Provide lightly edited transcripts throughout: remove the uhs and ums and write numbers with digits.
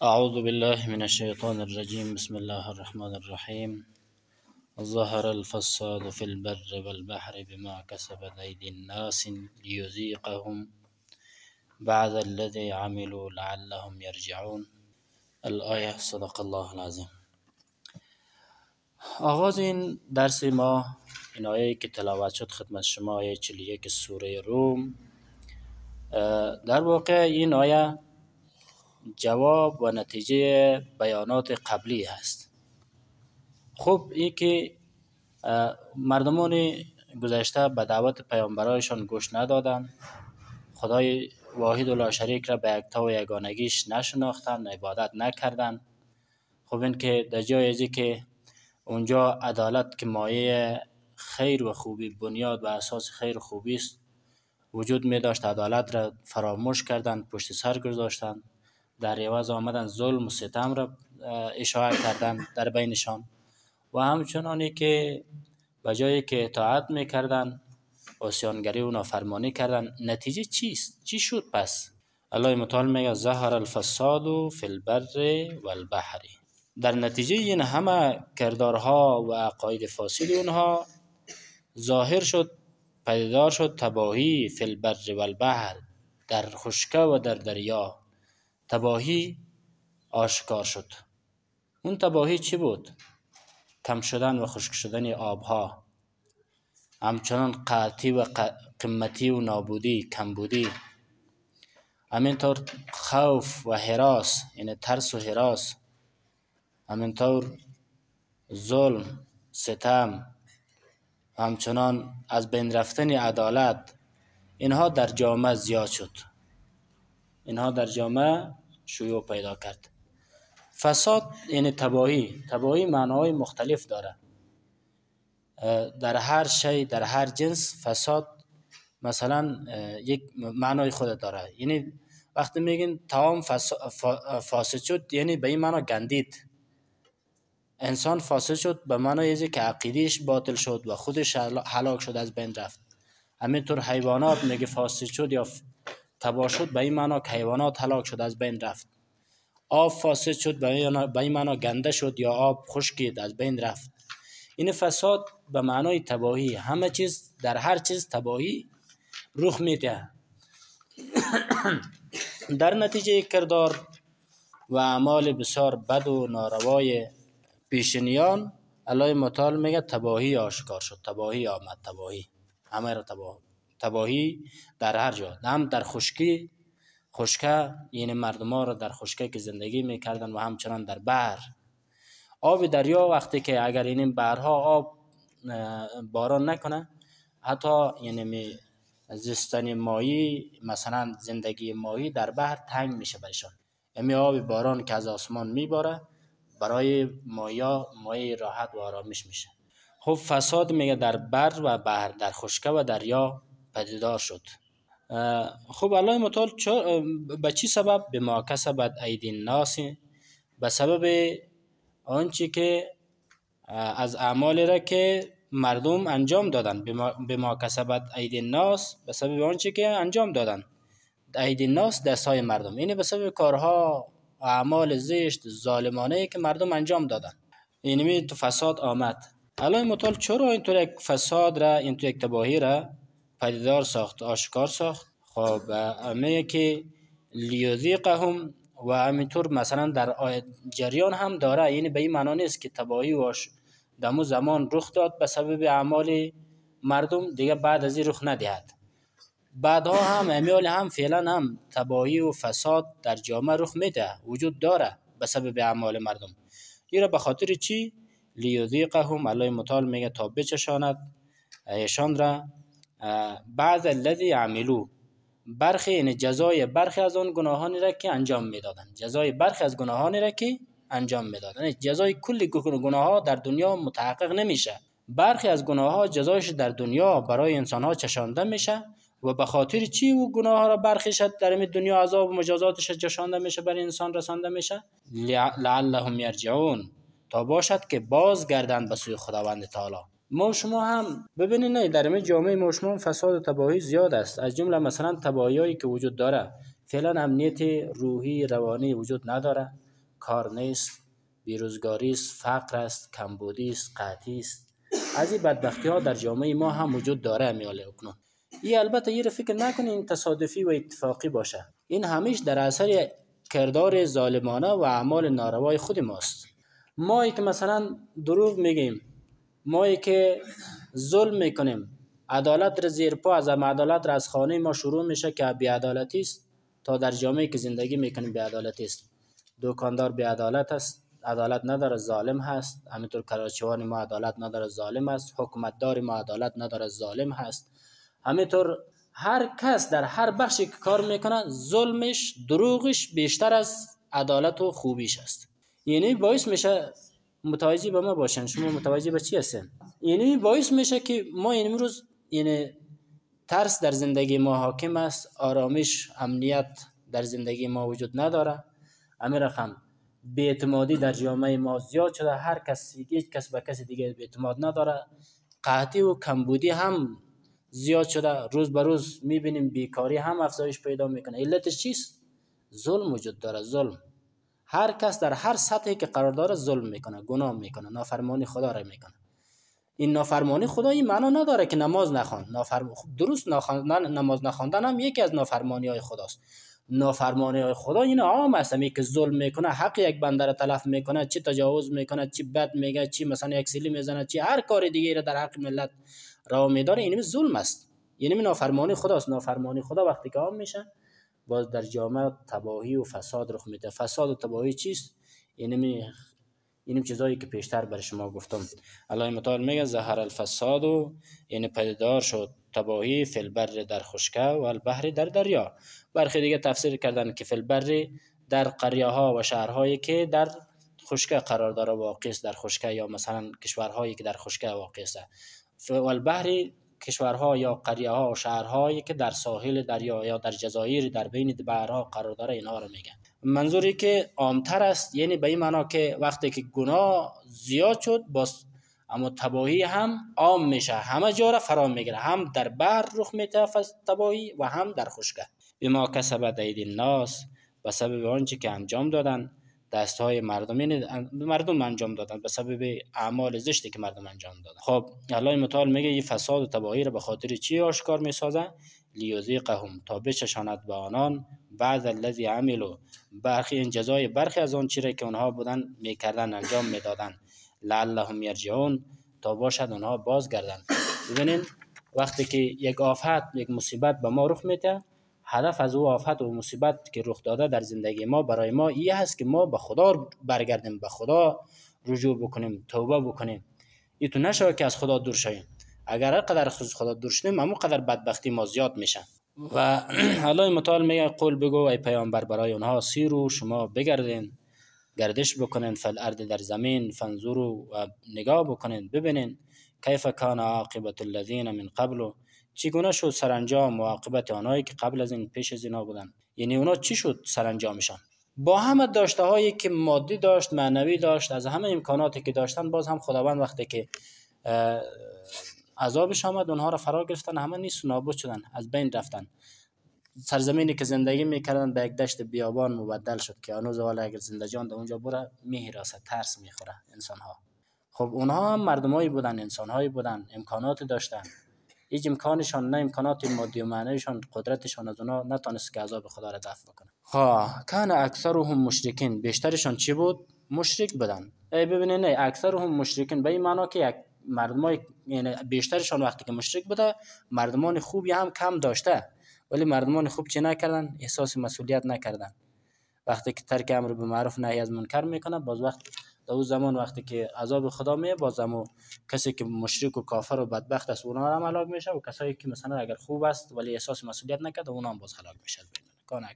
أعوذ بالله من الشيطان الرجيم. بسم الله الرحمن الرحيم. ظهر الفساد في البر والبحر بما كسبت أيدي الناس ليذيقهم بعد الذي عملوا لعلهم يرجعون. الآیه. صدق الله العظیم. آغاز این درس ما، این آیه که تلاوت شد خدمت شما، آیه 41 سوره روم، در واقع این آیه جواب و نتیجه بیانات قبلی هست. خب این که مردمان گذشته به دعوت پیامبرایشان گوش ندادند، خدای واحد و لا شریک را به یکتا و یگانگیش نشناختند، عبادت نکردند. خب این که در جای ازی که اونجا عدالت که مایه خیر و خوبی، بنیاد و اساس خیر و خوبی است وجود می داشت، عدالت را فراموش کردند، پشت سر گذاشتند، در عوض آمدن ظلم و ستم را اشاعه کردند در بینشان، و همچنانی که به جایی که اطاعت میکردند عصیانگری و نافرمانی کردند. نتیجه چیست؟ چی شد پس؟ الله متعال میگه ظهر الفساد فی البر والبحر. در نتیجه این همه کردارها و عقاید فاسد اونها ظاهر شد، پدیدار شد تباهی فی البر والبحر، در خشکه و در دریا تباهی آشکار شد. اون تباهی چی بود؟ کم شدن و خشک شدن آبها، همچنان قحطی و قمتی و نابودی، کمبودی، همینطور خوف و هراس، یعنی ترس و هراس، همینطور ظلم، ستم، همچنان از بین رفتن عدالت، اینها در جامعه زیاد شد، اینها در جامعه شیوع پیدا کرد. فساد یعنی تباهی. تباهی معناهای مختلف داره. در هر شی، در هر جنس فساد مثلا یک معنای خود داره. یعنی وقتی میگین طعام فاسد شد، یعنی به این معنا گندید. انسان فاسد شد به معنای ازی که عقیدهش باطل شد و خودش هلاک شد، از بین رفت. همینطور حیوانات میگه فاسد شد یا تباه شد، به این معنا که حیوانات هلاک شد، از بین رفت. آب فاسد شد به این معنا گنده شد یا آب خشکید، از بین رفت. این فساد به معنای تباهی. همه چیز، در هر چیز تباهی رخ میده. در نتیجه کردار و اعمال بسیار بد و ناروای پیشینیان، الله متعال میگه تباهی آشکار شد، تباهی آمد، تباهی همه را تباهی در هر جا، هم در خشکی، خشکه، یعنی مردم ها را در خشکه که زندگی میکردن، و همچنان در بحر. آب دریا وقتی که اگر این بحرها آب باران نکنه، حتی یعنی زیستن ماهی، مثلا زندگی ماهی در بحر تنگ میشه برشان. یعنی آب باران که از آسمان میباره برای ماهی راحت و آرامش میشه. خب فساد میگه در بر و بحر، در خشکه و دریا پدیدار شد. خب الله متعال به چی سبب؟ به ما کسبت ایدی الناس، به سبب آنچه که از اعمالی را که مردم انجام دادن. به ما کسبت ایدی الناس، به سبب آنچه که انجام دادن. ایدی الناس دستهای مردم، اینه به سبب کارها و اعمال زشت ظالمانه که مردم انجام دادن، اینمی تو فساد آمد. الله متعال چرا اینطور یک فساد را، اینطور یک تباهی را پدیدار ساخت، آشکار ساخت؟ خب میگه که لیذیقهم، و همینطور مثلا در جریان هم داره. یعنی به این معنا نیست که تباهی واش دمو زمان رخ داد به سبب اعمال مردم دیگه بعد از این رخ ندهد. بعدها هم امیال هم فعلا هم تباهی و فساد در جامعه رخ میده، وجود داره به سبب اعمال مردم. این را به خاطر چی؟ لیذیقهم، الله متعال میگه تا بچشاند ایشان را بعد الذی عملوا، برخی یعنی جزای برخی از آن گناهانی را که انجام میدادن، جزای برخی از گناهانی را که انجام میدادن. جزای کل گناه ها در دنیا متحقق نمیشه. برخی از گناه ها جزایش در دنیا برای انسان ها چشانده میشه، و به خاطر چی او گناه ها را برخیش در این دنیا عذاب و مجازاتش چشانده میشه، برای انسان رسانده میشه. لعلهم یرجعون، تا باشد که باز گردند به سوی خداوند تعالی. ما شما هم ببینید نه در این جامعه ما شما فساد و تباهی زیاد است. از جمله مثلا تباهیایی که وجود داره، فعلا امنیت روحی روانی وجود نداره. کار نیست، بیروزگاری است، فقر است، کمبودی است، قحطی است. از این بدبختی ها در جامعه ما هم وجود داره امیال اکنون. این البته یه فکر نکنین این تصادفی و اتفاقی باشه، این همیش در اثر کردار ظالمانه و اعمال ناروای خود ماست. مایی که مثلا دروغ میگیم، مایی که ظلم میکنیم، عدالت را زیر پا، از عدالت را از خانه ما شروع میشه که بی‌عدالتی است، تا در جامعه که زندگی میکنیم بی‌عدالتی است. دکاندار بی‌عدالت است، عدالت نداره، ظالم هست. همینطور کراچیوان ما عدالت نداره، ظالم است. حکومتدار ما عدالت نداره، ظالم هست. همینطور هر کس در هر بخشی که کار میکنه ظلمش، دروغش بیشتر از عدالت و خوبیش است. یعنی باعث میشه متوجه به ما باشن. شما متوجه به چی هستین؟ یعنی باعث میشه که ما این امروز یعنی ترس در زندگی ما حاکم است، آرامش، امنیت در زندگی ما وجود نداره. همین رقم بی‌اعتمادی در جامعه ما زیاد شده، هر کس، هیچ کس به کسی دیگه اعتماد نداره. قحطی و کمبودی هم زیاد شده، روز به روز میبینیم بیکاری هم افزایش پیدا میکنه. علتش چیست؟ ظلم وجود داره، ظلم. هر کس در هر سطحی که قرار داره ظلم میکنه، گناه میکنه، نافرمانی خدا را میکنه. این نافرمانی خدا این معنا نداره که نماز نخوان. درست نماز نخواندن هم یکی از نافرمانی های خداست. نافرمانی های خدا این عام است. می که ظلم میکنه، حق یک بنده را تلف میکنه، چی تجاوز میکنه، چی بد میگه، چی مثلا یک سیلی میزنه، چی هر کار دیگه را در حق ملت روا میداره، این ظلم است. یعنی نافرمانی خداست. نافرمانی خدا وقتی که عام میشه، باز در جامعه تباهی و فساد رخ میده. فساد و تباهی چیست؟ اینم چیزایی که پیشتر بر شما گفتم. الله متعال میگه ظهر الفساد، و یعنی پدیدار شد تباهی، فی البر در خشکه و البحر در دریا. برخی دیگه تفسیر کردن که فی البر در قریه ها و شهرهایی که در خشکه قرار داره، واقع است در خشکه، یا مثلا کشورهایی که در خشکه واقع است. و البحر کشورها یا قریه ها و شهرهایی که در ساحل دریا یا در جزایر در بین بحرها قرار داره، اینها رو میگن. منظوری که عامتر است، یعنی به این معنا که وقتی که گناه زیاد شد، باز اما تباهی هم عام میشه، همه جا را فرا میگیره، هم در بحر رخ میده تباهی و هم در خشکه. بما کسبت ایدی الناس، به سبب آنچه که انجام دادن دستهای مردم، یعنی مردم انجام دادن به سبب اعمال زشتی که مردم انجام دادن. خب الله متعال میگه این فساد و تباهی را به خاطر چی آشکار میسازه؟ لیذیقهم، تا بچشاند به آنان بعد الذی عملوا، برخی این جزای برخی از آن چیزی که اونها بودن میکردن، انجام میدادن. لعلهم یرجعون، تا باشد اونها بازگردن. ببینین وقتی که یک آفت، یک مصیبت به ما رخ میده، هدف از او آفت و مصیبت که رخ داده در زندگی ما برای ما این هست که ما به خدا برگردیم، به خدا رجوع بکنیم، توبه بکنیم. این تو نشه که از خدا دور شویم. اگر هر قدر از خدا دور شدیم، همون قدر بدبختی ما زیاد میشه. و الله متعال میگه قول بگو ای پیامبر برای اونها، سیرو، شما بگردین، گردش بکنین، فی الارض، در زمین، فانظروا، و نگاه بکنین، ببینین کیف کان عاقبت الذین من قبل، چگونه شد سرانجام و عاقبت آنهایی که قبل از این، پیش از اینا بودن. یعنی اونا چی شد سرانجامشان؟ با همه داشته هایی که مادی داشت، معنوی داشت، از همه امکاناتی که داشتن، باز هم خداوند وقتی که عذابش آمد اونها را فرا گرفتن، همه نیست و نابود شدن، از بین رفتن. سرزمینی که زندگی میکردن به یک دشت بیابان مبدل شد که هنوز والا اگر زنده جان در اونجا بره میهراسه، ترس میخوره انسان ها. خب اونها هم مردمایی بودن، انسانهایی بودن، امکاناتی داشتن. هیچ امکانشان، نه امکانات مادی و معنویشان، قدرتشان از اونها نتونست که عذاب خدا را دفع بکنه. کان اکثرهم مشرکین، بیشترشان چی بود؟ مشرک بودن. ببینید نه، اکثرهم مشرکین به این معنا که یک مردمای، یعنی بیشترشان وقتی که مشرک بوده، مردمان خوبی هم کم داشته، ولی مردمان خوب چی نکردن؟ احساس مسئولیت نکردن. وقتی که ترک امر به معروف نهی از منکر میکنه، باز وقت در اون زمان وقتی که عذاب خدا میه، بازم کسی که مشرک و کافر و بدبخت است اونها هم هلاک میشه، و کسایی که مثلا اگر خوب است ولی احساس مسئولیت نکرده اونها هم باز هلاک میشه. کان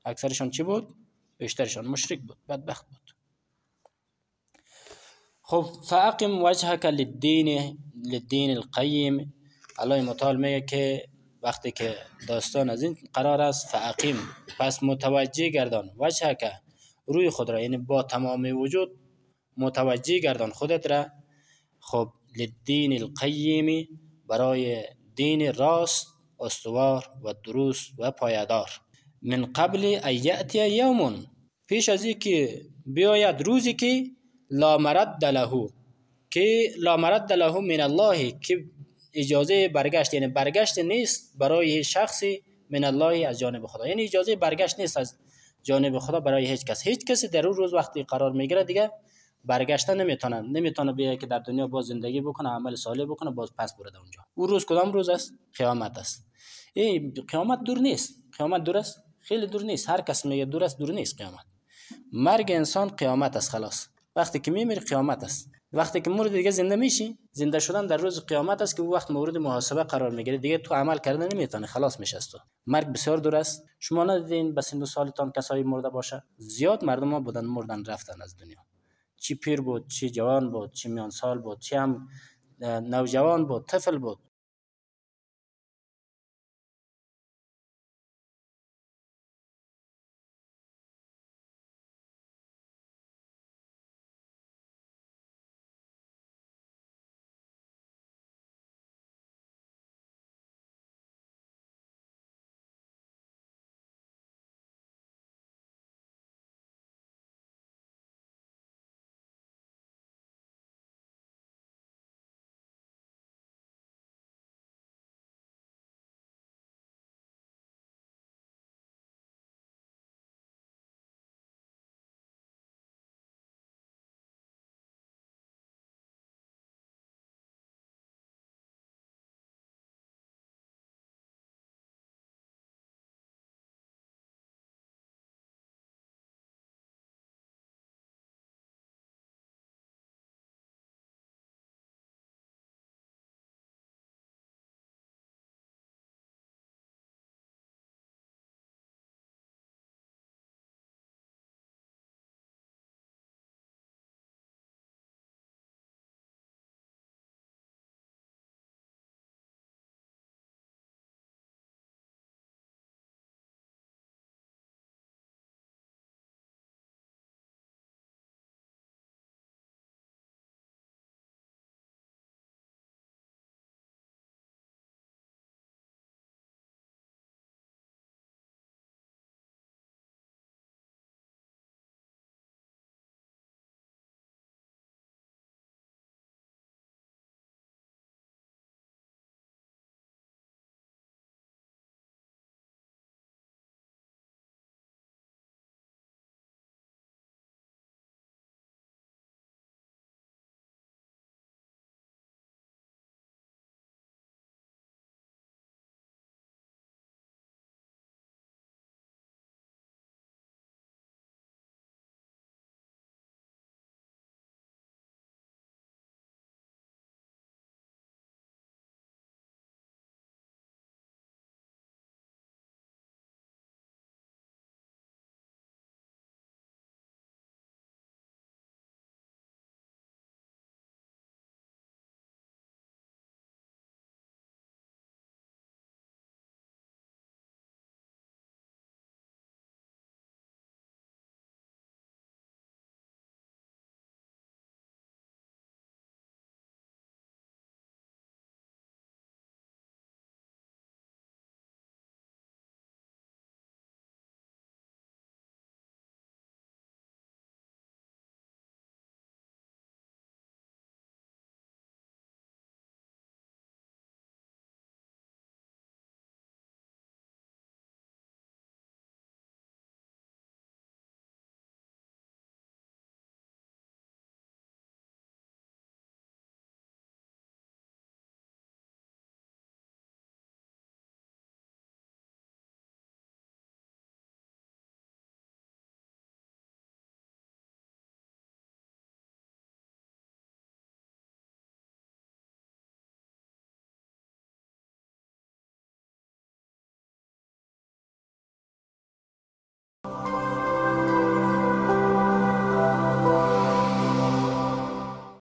اکثرشان چی بود؟ بیشترشان مشرک بود، بدبخت بود. خب فاقم وجهک للدین القیم، الله متعال میگه که وقتی که داستان از این قرار است، فاقم، پس متوجه گردان، وجهک، روی خود را، یعنی با تمام وجود متوجه گردان خودت را. خب للدین القیم، برای دین راست، استوار و درست و پایدار. من قبل ان یأتی یوم، پیش از این که بیاید روزی که لا مرد له، که لا مرد له من الله، که اجازه برگشت، یعنی برگشت نیست برای شخصی من الله از جانب خدا، یعنی اجازه برگشت نیست از جانب خدا برای هیچ کس. هیچ کسی در اون روز وقتی قرار میگیره دیگه برگشته نمیتونه بیای که در دنیا باز زندگی بکنه، عمل صالح بکنه، باز پس برده اونجا. اون روز کدام روز است؟ قیامت است. این قیامت دور نیست. قیامت دور است؟ خیلی دور نیست. هر کس میگه دور است، دور نیست قیامت. مرگ انسان قیامت است. خلاص وقتی که میمیری قیامت است. وقتی که مرد دیگه زنده میشی، زنده شدن در روز قیامت است که اون وقت مورد محاسبه قرار میگیری. دیگه تو عمل کردن نمیتونی، خلاص میشه تو. مرگ بسیار دور است. شما ندیدین به سن و سالتان کسایی مرده باشه؟ زیاد مردم ها بودن مردن رفتن از دنیا. چی پیر بود، چی جوان بود، چی میان سال بود، چی هم نوجوان بود، طفل بود،